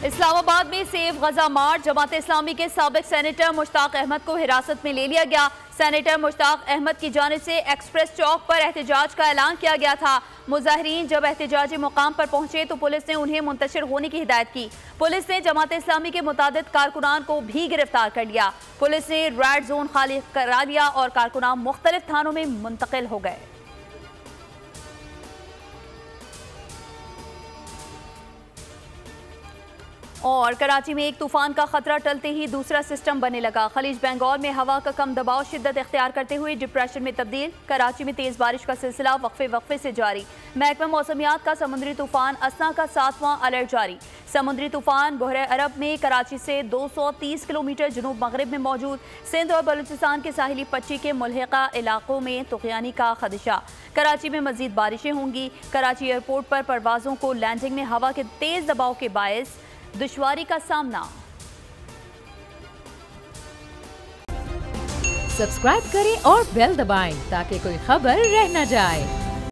इस्लामाबाद में सेव गजा मार्च, जमात इस्लामी के साबिक सेनेटर मुश्ताक अहमद को हिरासत में ले लिया गया। सेनेटर मुश्ताक अहमद की जानिब से एक्सप्रेस चौक पर एहतजाज का ऐलान किया गया था। मुजाहिरीन जब एहतजाजी मुकाम पर पहुंचे तो पुलिस ने उन्हें मुंतशिर होने की हिदायत की। पुलिस ने जमात इस्लामी के मुतादिद कारकुनान को भी गिरफ्तार कर लिया। पुलिस ने रेड जोन खाली करा लिया और कारकुनान मुख्तलिफ थानों में मुंतकिल हो गए। और कराची में एक तूफान का खतरा टलते ही दूसरा सिस्टम बनने लगा। खलीज बंगाल में हवा का कम दबाव शिद्दत इख्तियार करते हुए डिप्रेशन में तब्दील। कराची में तेज बारिश का सिलसिला वक्फे से जारी। महकमा मौसमियात का समुद्री तूफान असना का 7वां अलर्ट जारी। समुद्री तूफान बहरे अरब में कराची से 230 किलोमीटर जनूब मगरिब में मौजूद। सिंध और बलूचिस्तान के साहिली पट्टी के मुल्हिका इलाकों में तुग़यानी का खदशा। कराची में मजीद बारिशें होंगी। कराची एयरपोर्ट पर परवाजों को लैंडिंग में हवा के तेज दबाव के बायस दुश्वारी का सामना। सब्सक्राइब करें और बेल दबाएं ताकि कोई खबर रह न जाए।